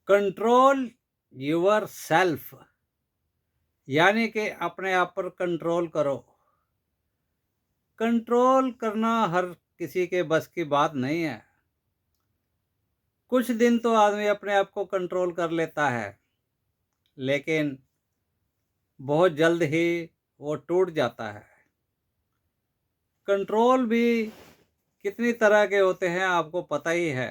Control your self, यानी कि अपने आप पर कंट्रोल करो। कंट्रोल करना हर किसी के बस की बात नहीं है। कुछ दिन तो आदमी अपने आप को कंट्रोल कर लेता है, लेकिन बहुत जल्द ही वो टूट जाता है। कंट्रोल भी कितनी तरह के होते हैं आपको पता ही है।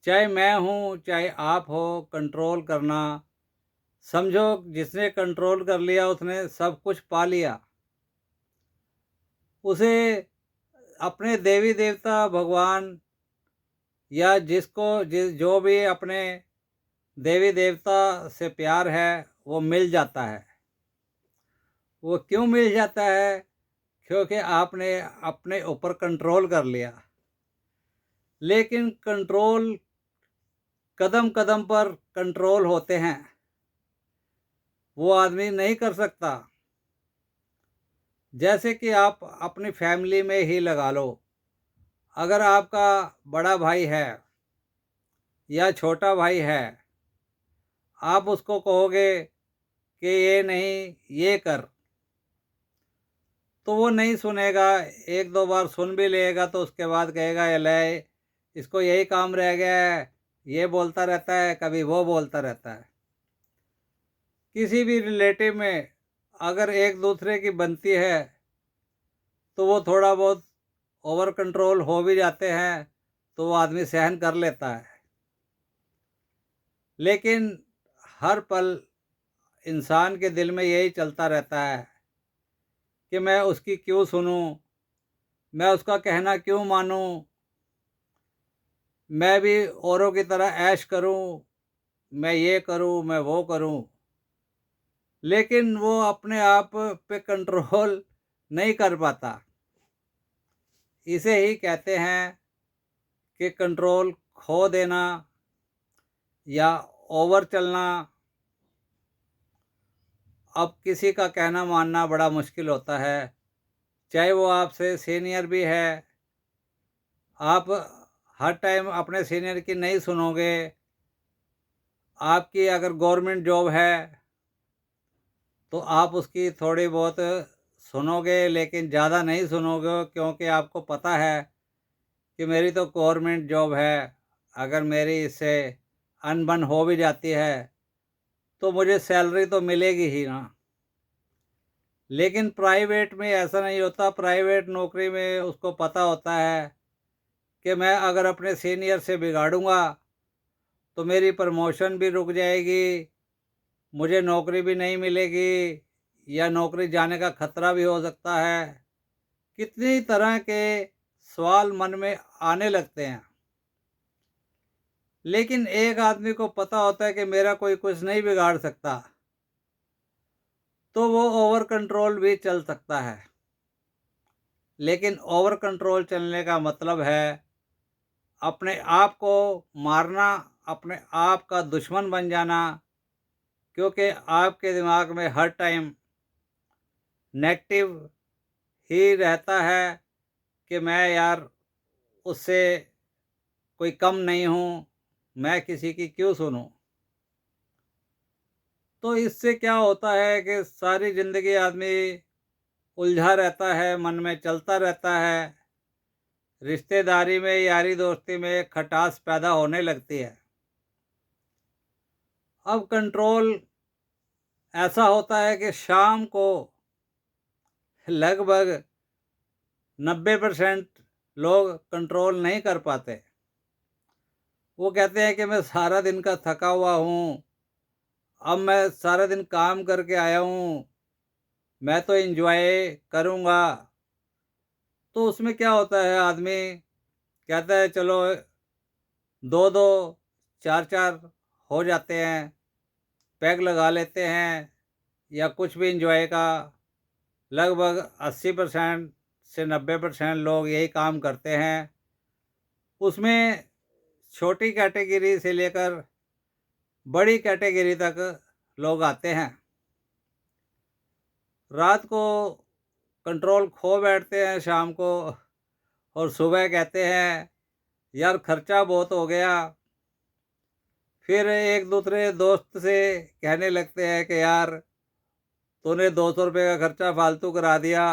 चाहे मैं हूँ, चाहे आप हो, कंट्रोल करना, समझो जिसने कंट्रोल कर लिया उसने सब कुछ पा लिया। उसे अपने देवी देवता, भगवान या जो भी अपने देवी देवता से प्यार है वो मिल जाता है। वो क्यों मिल जाता है? क्योंकि आपने अपने ऊपर कंट्रोल कर लिया। लेकिन कंट्रोल कदम कदम पर कंट्रोल होते हैं, वो आदमी नहीं कर सकता। जैसे कि आप अपनी फैमिली में ही लगा लो। अगर आपका बड़ा भाई है या छोटा भाई है, आप उसको कहोगे कि ये नहीं, ये कर, तो वो नहीं सुनेगा। एक दो बार सुन भी लेगा तो उसके बाद कहेगा ये ले, इसको यही काम रह गया है, ये बोलता रहता है, कभी वो बोलता रहता है। किसी भी रिलेटिव में अगर एक दूसरे की बनती है तो वो थोड़ा बहुत ओवर कंट्रोल हो भी जाते हैं, तो वो आदमी सहन कर लेता है। लेकिन हर पल इंसान के दिल में यही चलता रहता है कि मैं उसकी क्यों सुनूं, मैं उसका कहना क्यों मानूं, मैं भी औरों की तरह ऐश करूं, मैं ये करूं, मैं वो करूं। लेकिन वो अपने आप पे कंट्रोल नहीं कर पाता। इसे ही कहते हैं कि कंट्रोल खो देना या ओवर चलना। अब किसी का कहना मानना बड़ा मुश्किल होता है, चाहे वो आपसे सीनियर भी है। आप हर टाइम अपने सीनियर की नहीं सुनोगे। आपकी अगर गवर्नमेंट जॉब है तो आप उसकी थोड़ी बहुत सुनोगे, लेकिन ज़्यादा नहीं सुनोगे, क्योंकि आपको पता है कि मेरी तो गवर्नमेंट जॉब है। अगर मेरी इससे अनबन हो भी जाती है तो मुझे सैलरी तो मिलेगी ही ना। लेकिन प्राइवेट में ऐसा नहीं होता। प्राइवेट नौकरी में उसको पता होता है कि मैं अगर अपने सीनियर से बिगाड़ूंगा तो मेरी प्रमोशन भी रुक जाएगी, मुझे नौकरी भी नहीं मिलेगी, या नौकरी जाने का खतरा भी हो सकता है। कितनी तरह के सवाल मन में आने लगते हैं। लेकिन एक आदमी को पता होता है कि मेरा कोई कुछ नहीं बिगाड़ सकता, तो वो ओवर कंट्रोल भी चल सकता है। लेकिन ओवर कंट्रोल चलने का मतलब है अपने आप को मारना, अपने आप का दुश्मन बन जाना। क्योंकि आपके दिमाग में हर टाइम नेगेटिव ही रहता है कि मैं यार उससे कोई कम नहीं हूँ, मैं किसी की क्यों सुनूं। तो इससे क्या होता है कि सारी ज़िंदगी आदमी उलझा रहता है, मन में चलता रहता है। रिश्तेदारी में, यारी दोस्ती में खटास पैदा होने लगती है। अब कंट्रोल ऐसा होता है कि शाम को लगभग 90% लोग कंट्रोल नहीं कर पाते। वो कहते हैं कि मैं सारा दिन का थका हुआ हूँ, अब मैं सारा दिन काम करके आया हूँ, मैं तो एंजॉय करूँगा। तो उसमें क्या होता है, आदमी कहता है चलो दो दो, चार चार हो जाते हैं, पैग लगा लेते हैं, या कुछ भी एंजॉय का। लगभग 80% से 90% लोग यही काम करते हैं। उसमें छोटी कैटेगरी से लेकर बड़ी कैटेगरी तक लोग आते हैं। रात को कंट्रोल खो बैठते हैं शाम को, और सुबह कहते हैं यार खर्चा बहुत हो गया, फिर एक दूसरे दोस्त से कहने लगते हैं कि यार तूने 200 रुपये का खर्चा फालतू करा दिया,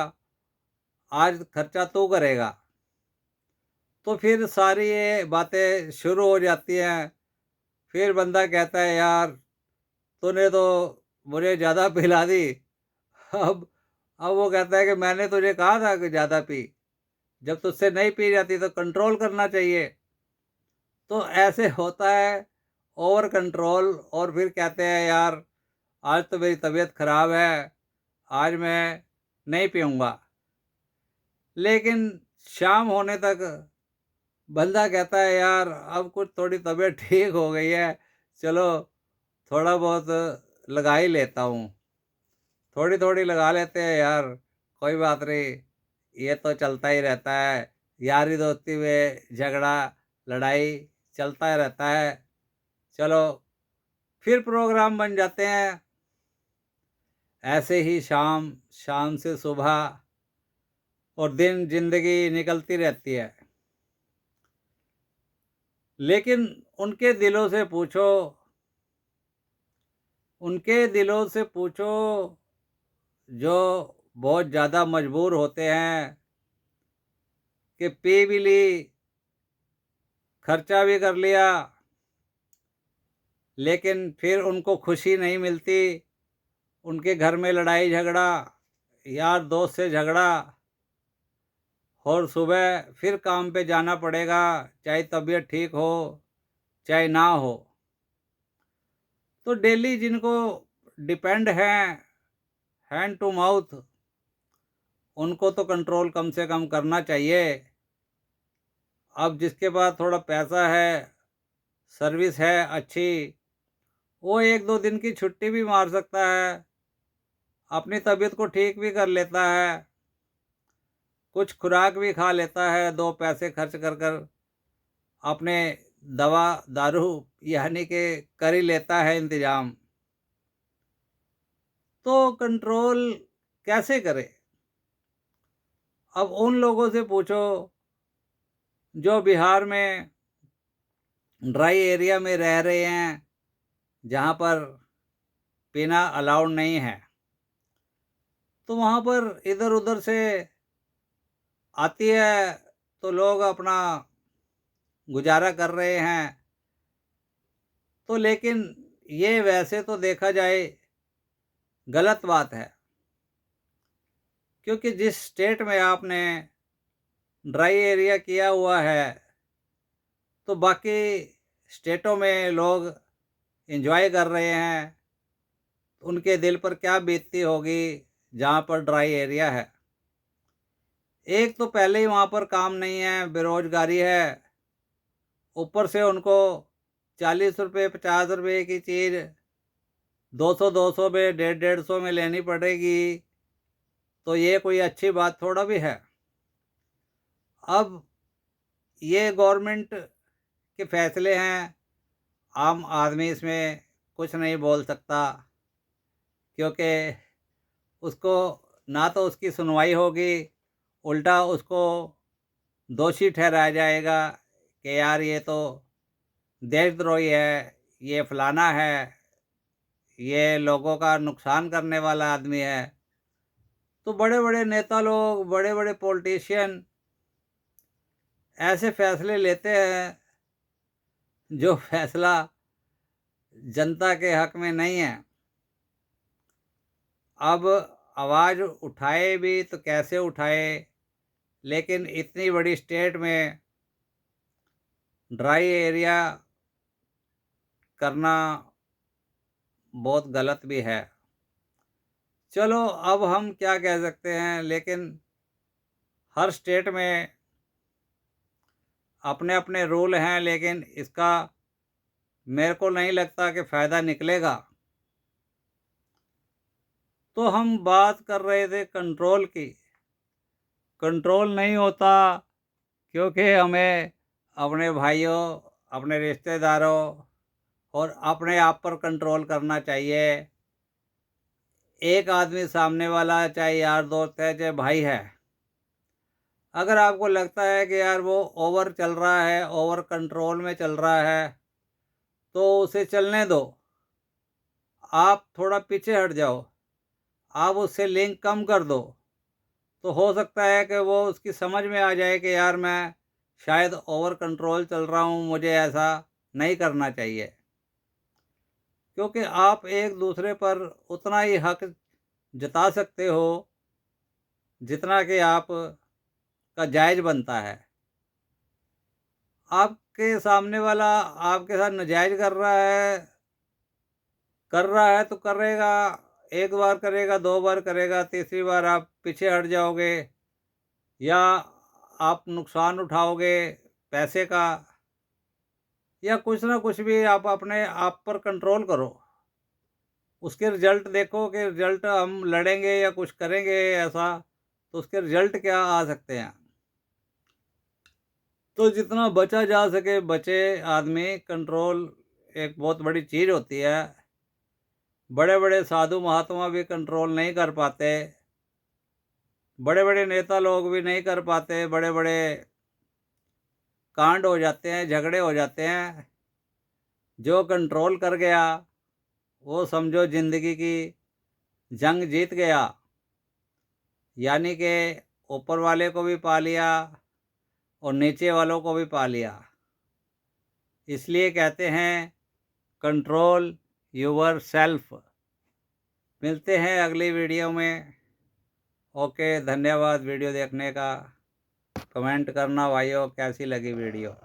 आज खर्चा तू करेगा। तो फिर सारी ये बातें शुरू हो जाती हैं। फिर बंदा कहता है यार तूने तो मुझे ज़्यादा पिला दी। अब अब वो कहता है कि मैंने तुझे कहा था कि ज़्यादा पी, जब तुझसे नहीं पी जाती तो कंट्रोल करना चाहिए। तो ऐसे होता है ओवर कंट्रोल, और फिर कहते हैं यार आज तो मेरी तबीयत ख़राब है, आज मैं नहीं पीऊँगा। लेकिन शाम होने तक बंदा कहता है यार अब कुछ थोड़ी तबीयत ठीक हो गई है, चलो थोड़ा बहुत लगा ही लेता हूँ। थोड़ी-थोड़ी लगा लेते हैं यार, कोई बात नहीं, ये तो चलता ही रहता है। यारी-दोस्ती में झगड़ा, लड़ाई चलता रहता है। चलो फिर प्रोग्राम बन जाते हैं। ऐसे ही शाम, शाम से सुबह और दिन ज़िंदगी निकलती रहती है। लेकिन उनके दिलों से पूछो, उनके दिलों से पूछो जो बहुत ज़्यादा मजबूर होते हैं कि पी भी ली, खर्चा भी कर लिया, लेकिन फिर उनको खुशी नहीं मिलती। उनके घर में लड़ाई झगड़ा, यार दोस्त से झगड़ा, और सुबह फिर काम पे जाना पड़ेगा, चाहे तबीयत ठीक हो, चाहे ना हो। तो डेली जिनको डिपेंड हैं हैंड टू माउथ, उनको तो कंट्रोल कम से कम करना चाहिए। अब जिसके पास थोड़ा पैसा है, सर्विस है अच्छी, वो 1-2 दिन की छुट्टी भी मार सकता है, अपनी तबीयत को ठीक भी कर लेता है, कुछ खुराक भी खा लेता है, 2 पैसे खर्च कर कर अपने दवा दारू यानी कि कर ही लेता है इंतज़ाम। तो कंट्रोल कैसे करें? अब उन लोगों से पूछो जो बिहार में ड्राई एरिया में रह रहे हैं, जहाँ पर पीना अलाउड नहीं है। तो वहाँ पर इधर-उधर से आती है, तो लोग अपना गुज़ारा कर रहे हैं। तो लेकिन ये वैसे तो देखा जाए गलत बात है, क्योंकि जिस स्टेट में आपने ड्राई एरिया किया हुआ है, तो बाकी स्टेटों में लोग एन्जॉय कर रहे हैं, उनके दिल पर क्या बीतती होगी जहाँ पर ड्राई एरिया है। एक तो पहले ही वहाँ पर काम नहीं है, बेरोज़गारी है, ऊपर से उनको ₹40 ₹50 की चीज़ 200-200 में, 150-150 में लेनी पड़ेगी, तो ये कोई अच्छी बात थोड़ा भी है। अब ये गवर्नमेंट के फैसले हैं, आम आदमी इसमें कुछ नहीं बोल सकता, क्योंकि उसको ना तो उसकी सुनवाई होगी, उल्टा उसको दोषी ठहराया जाएगा कि यार ये तो देशद्रोही है, ये फलाना है, ये लोगों का नुकसान करने वाला आदमी है। तो बड़े-बड़े नेता लोग, बड़े-बड़े पॉलिटिशियन ऐसे फैसले लेते हैं जो फैसला जनता के हक में नहीं है। अब आवाज़ उठाए भी तो कैसे उठाए, लेकिन इतनी बड़ी स्टेट में ड्राई एरिया करना बहुत गलत भी है। चलो अब हम क्या कह सकते हैं, लेकिन हर स्टेट में अपने-अपने रूल हैं, लेकिन इसका मेरे को नहीं लगता कि फ़ायदा निकलेगा। तो हम बात कर रहे थे कंट्रोल की। कंट्रोल नहीं होता, क्योंकि हमें अपने भाइयों, अपने रिश्तेदारों और अपने आप पर कंट्रोल करना चाहिए। एक आदमी सामने वाला, चाहे यार दोस्त है, चाहे भाई है, अगर आपको लगता है कि यार वो ओवर चल रहा है, ओवर कंट्रोल में चल रहा है, तो उसे चलने दो। आप थोड़ा पीछे हट जाओ, आप उससे लिंक कम कर दो, तो हो सकता है कि वो उसकी समझ में आ जाए कि यार मैं शायद ओवर कंट्रोल चल रहा हूँ, मुझे ऐसा नहीं करना चाहिए। क्योंकि आप एक दूसरे पर उतना ही हक जता सकते हो जितना कि आप का जायज़ बनता है। आपके सामने वाला आपके साथ नाजायज़ कर रहा है तो करेगा, 1 बार करेगा, 2 बार करेगा, तीसरी बार आप पीछे हट जाओगे या आप नुकसान उठाओगे पैसे का, या कुछ ना कुछ भी आप अपने आप पर कंट्रोल करो। उसके रिज़ल्ट देखो कि रिज़ल्ट हम लड़ेंगे या कुछ करेंगे ऐसा, तो उसके रिज़ल्ट क्या आ सकते हैं। तो जितना बचा जा सके बचे आदमी, कंट्रोल एक बहुत बड़ी चीज़ होती है। बड़े-बड़े साधु महात्मा भी कंट्रोल नहीं कर पाते, बड़े-बड़े नेता लोग भी नहीं कर पाते, बड़े-बड़े कांड हो जाते हैं, झगड़े हो जाते हैं। जो कंट्रोल कर गया, वो समझो ज़िंदगी की जंग जीत गया, यानी कि ऊपर वाले को भी पा लिया और नीचे वालों को भी पा लिया। इसलिए कहते हैं कंट्रोल योर सेल्फ। मिलते हैं अगली वीडियो में। ओके, धन्यवाद वीडियो देखने का। कमेंट करना भाइयों कैसी लगी वीडियो।